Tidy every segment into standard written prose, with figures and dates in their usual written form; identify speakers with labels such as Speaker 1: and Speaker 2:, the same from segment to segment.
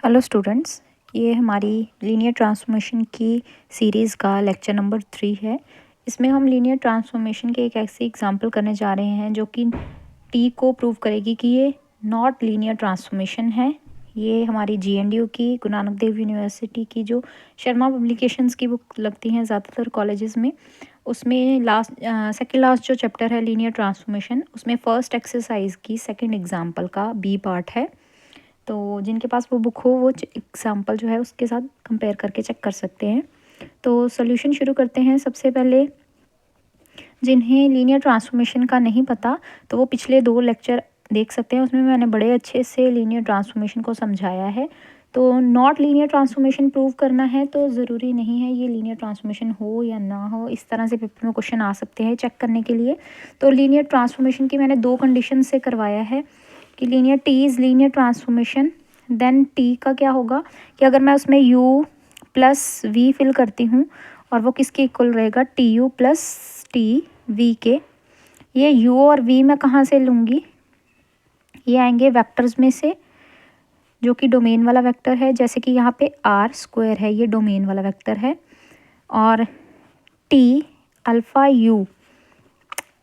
Speaker 1: Hello students, ये हमारी linear transformation की सीरीज़ का लेक्चर नंबर 3 है। इसमें हम लीनियर ट्रांसफॉर्मेशन के एक ऐसी एग्जांपल करने जा रहे हैं जो कि टी को प्रूव करेगी कि ये नॉट लीनियर ट्रांसफॉर्मेशन है। ये हमारी जीएनडीयू की गुरु नानक देव यूनिवर्सिटी की जो शर्मा पब्लिकेशंस की बुक लगती हैं ज़्यादातर कॉलेजेस में, उसमें सेकेंड लास्ट जो चैप्टर है लीनियर ट्रांसफॉर्मेशन, उसमें फर्स्ट एक्सरसाइज की सेकेंड एग्जाम्पल का बी पार्ट है। तो जिनके पास वो बुक हो वो एग्जाम्पल जो है उसके साथ कंपेयर करके चेक कर सकते हैं। तो सॉल्यूशन शुरू करते हैं। सबसे पहले जिन्हें लीनियर ट्रांसफॉर्मेशन का नहीं पता तो वो पिछले 2 लेक्चर देख सकते हैं, उसमें मैंने बड़े अच्छे से लीनियर ट्रांसफॉर्मेशन को समझाया है। तो नॉट लीनियर ट्रांसफॉर्मेशन प्रूव करना है तो ज़रूरी नहीं है ये लीनियर ट्रांसफॉर्मेशन हो या ना हो, इस तरह से पेपर में क्वेश्चन आ सकते हैं चेक करने के लिए। तो लीनियर ट्रांसफॉर्मेशन की मैंने 2 कंडीशन से करवाया है कि linear T is linear transformation, then T का क्या होगा कि अगर मैं उसमें u प्लस वी फिल करती हूँ और वो किसके इक्वल रहेगा, T U plus T we के। ये u और v मैं कहाँ से लूँगी, ये आएंगे वेक्टर्स में से जो कि डोमेन वाला वेक्टर है। जैसे कि यहाँ पे आर स्क्वायर है, ये डोमेन वाला वेक्टर है, और टी अल्फ़ा यू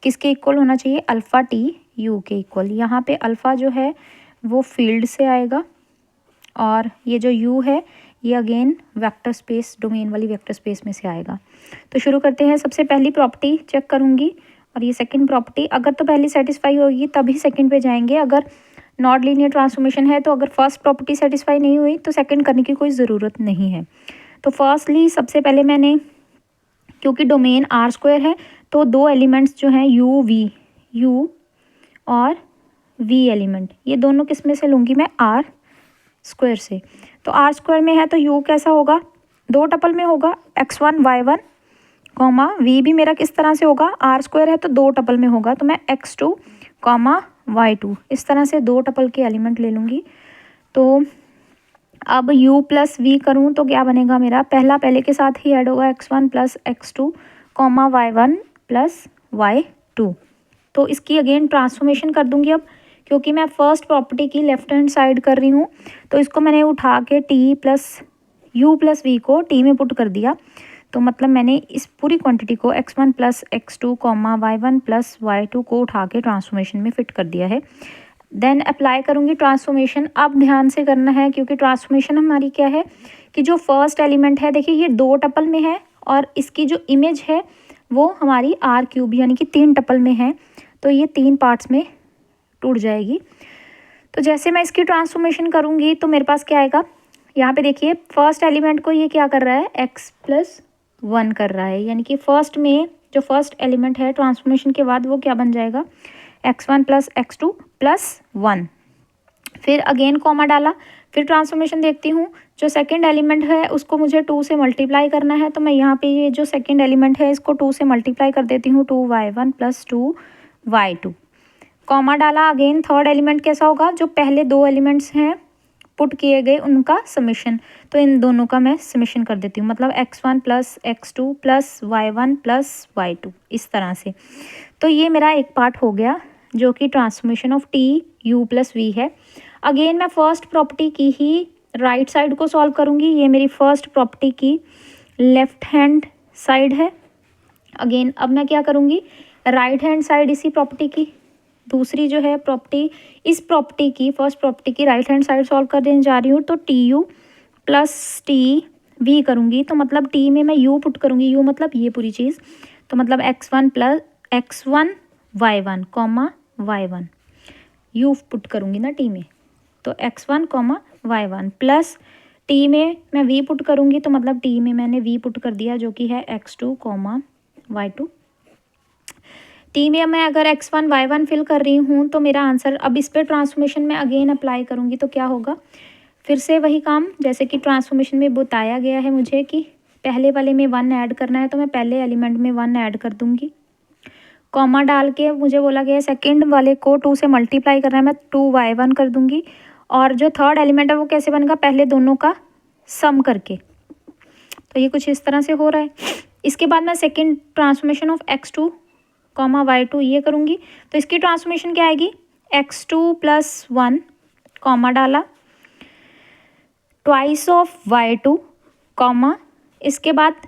Speaker 1: किसके इक्वल होना चाहिए, अल्फ़ा टी यू के इक्वल। यहाँ पे अल्फ़ा जो है वो फील्ड से आएगा और ये जो u है ये अगेन वेक्टर स्पेस, डोमेन वाली वेक्टर स्पेस में से आएगा। तो शुरू करते हैं। सबसे पहली प्रॉपर्टी चेक करूँगी और ये सेकंड प्रॉपर्टी, अगर तो पहली सेटिस्फाई होगी तभी सेकंड पे जाएंगे। अगर नॉट लीनियर ट्रांसफॉर्मेशन है तो अगर फर्स्ट प्रॉपर्टी सेटिस्फाई नहीं हुई तो सेकंड करने की कोई ज़रूरत नहीं है। तो फर्स्टली सबसे पहले मैंने, क्योंकि डोमेन आर स्क्वायर है तो 2 एलिमेंट्स जो हैं यू और वी एलिमेंट, ये दोनों किस में से लूँगी मैं, आर स्क्वायर से। तो आर स्क्वायर में है तो यू कैसा होगा, 2 टपल में होगा, x1 y1 कॉमा वी भी मेरा किस तरह से होगा, आर स्क्वायर है तो 2 टपल में होगा, तो मैं x2 कॉमा y2 इस तरह से 2 टपल के एलिमेंट ले लूँगी। तो अब u प्लस वी करूँ तो क्या बनेगा मेरा, पहला पहले के साथ ही ऐड होगा, x1 plus x2 comma y1 plus y2। तो इसकी अगेन ट्रांसफॉर्मेशन कर दूँगी अब, क्योंकि मैं फर्स्ट प्रॉपर्टी की लेफ्ट हैंड साइड कर रही हूँ तो इसको मैंने उठा के T plus U plus V को टी में पुट कर दिया। तो मतलब मैंने इस पूरी क्वांटिटी को x1 plus x2 comma y1 plus y2 को उठा के ट्रांसफॉर्मेशन में फिट कर दिया है। देन अप्लाई करूँगी ट्रांसफॉर्मेशन। अब ध्यान से करना है क्योंकि ट्रांसफॉर्मेशन हमारी क्या है कि जो फर्स्ट एलिमेंट है, देखिए ये 2 टपल में है और इसकी जो इमेज है वो हमारी आर क्यूब यानी कि 3 टपल में है, तो ये 3 पार्ट्स में टूट जाएगी। तो जैसे मैं इसकी ट्रांसफॉर्मेशन करूँगी तो मेरे पास क्या आएगा, यहाँ पे देखिए फर्स्ट एलिमेंट को ये क्या कर रहा है, x प्लस 1 कर रहा है, यानी कि फर्स्ट में जो फर्स्ट एलिमेंट है ट्रांसफॉर्मेशन के बाद वो क्या बन जाएगा, x1 प्लस x2 प्लस 1। फिर अगेन कॉमा डाला, फिर ट्रांसफॉर्मेशन देखती हूँ, जो सेकंड एलिमेंट है उसको मुझे 2 से मल्टीप्लाई करना है, तो मैं यहाँ पे ये जो सेकंड एलिमेंट है इसको 2 से मल्टीप्लाई कर देती हूँ, 2y1 प्लस 2y2 कॉमा डाला। अगेन थर्ड एलिमेंट कैसा होगा, जो पहले 2 एलिमेंट्स हैं पुट किए गए उनका समेशन, तो इन दोनों का मैं समेशन कर देती हूँ, मतलब x1 plus x2 plus y1 plus y2 इस तरह से। तो ये मेरा एक पार्ट हो गया जो कि transformation of T U plus V है। अगेन मैं फर्स्ट प्रॉपर्टी की ही राइट साइड को सॉल्व करूँगी, ये मेरी फर्स्ट प्रॉपर्टी की लेफ्ट हैंड साइड है। अगेन अब मैं क्या करूँगी, राइट हैंड साइड इसी प्रॉपर्टी की दूसरी जो है प्रॉपर्टी, इस प्रॉपर्टी की फर्स्ट प्रॉपर्टी की राइट हैंड साइड सॉल्व कर देने जा रही हूँ। तो T U plus T V करूँगी, तो मतलब टी में मैं यू पुट करूँगी, यू मतलब ये पूरी चीज़, तो मतलब x1 plus x1 y1 comma y1 you put करूँगी ना टी में, तो x1 comma y1 plus T में मैं v पुट करूँगी, तो मतलब टी में मैंने v पुट कर दिया जो कि है x2 कॉमा y2। टी में मैं अगर x1 y1 फिल कर रही हूँ तो मेरा आंसर, अब इस पर ट्रांसफॉर्मेशन में अगेन अप्लाई करूँगी तो क्या होगा, फिर से वही काम जैसे कि ट्रांसफॉर्मेशन में बताया गया है मुझे कि पहले वाले में 1 ऐड करना है, तो मैं पहले एलिमेंट में 1 ऐड कर दूँगी, कॉमा डाल के मुझे बोला गया सेकंड वाले को 2 से मल्टीप्लाई करना है, मैं 2y1 कर दूँगी, और जो थर्ड एलिमेंट है वो कैसे बनेगा, पहले दोनों का सम करके। तो ये कुछ इस तरह से हो रहा है। इसके बाद मैं second transformation of x2 comma y2 ये करूँगी, तो इसकी ट्रांसफॉर्मेशन क्या आएगी, x2 प्लस 1 कॉमा डाला, ट्वाइस ऑफ y2 कॉमा, इसके बाद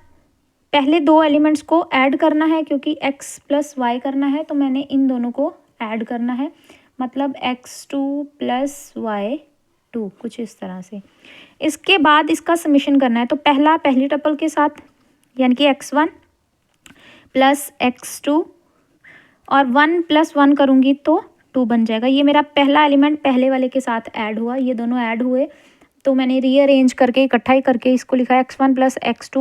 Speaker 1: पहले दो एलिमेंट्स को ऐड करना है क्योंकि x प्लस वाई करना है, तो मैंने इन दोनों को ऐड करना है, मतलब x2 प्लस y2 कुछ इस तरह से। इसके बाद इसका समेशन करना है, तो पहली टपल के साथ यानी कि x1 प्लस x2 और 1 प्लस 1 करूँगी तो 2 बन जाएगा। ये मेरा पहला एलिमेंट पहले वाले के साथ ऐड हुआ, ये दोनों ऐड हुए, तो मैंने रीअरेंज करके इकट्ठा ही करके इसको लिखा है x1 प्लस x2,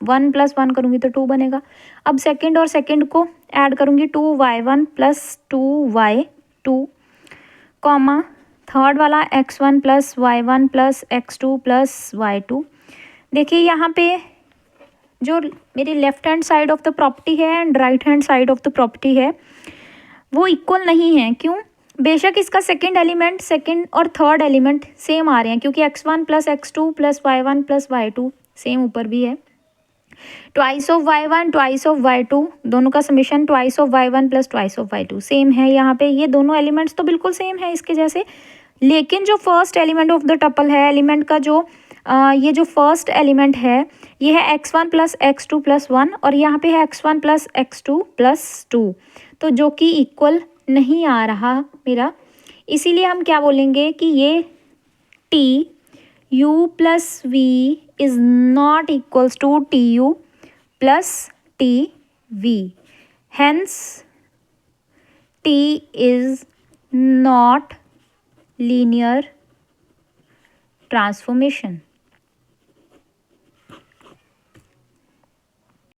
Speaker 1: 1 प्लस 1 करूँगी तो 2 बनेगा। अब सेकंड और सेकंड को ऐड करूँगी, 2y1 plus 2y2 comma, third वाला x1 plus y1 plus x2 plus y2। देखिए यहाँ पे जो मेरी left hand side of the property है and right hand side of the property है वो इक्वल नहीं है। क्यों? बेशक इसका सेकंड एलिमेंट, सेकंड और थर्ड एलिमेंट सेम आ रहे हैं क्योंकि x1 plus x2 plus y1 plus y2 same ऊपर भी है। Twice of y1 twice of y2 दोनों का summation twice of y1 plus twice of y2 same है। यहाँ पे ये दोनों एलिमेंट्स तो बिल्कुल सेम है इसके जैसे, लेकिन जो first element of the tuple है, एलिमेंट का जो ये जो फर्स्ट एलिमेंट है ये है x1 प्लस x2 प्लस 1 और यहाँ पे है x1 प्लस x2 प्लस 2, तो जो कि इक्वल नहीं आ रहा मेरा। इसीलिए हम क्या बोलेंगे कि ये t u plus v is not equals to T U plus T V, hence t is not linear transformation।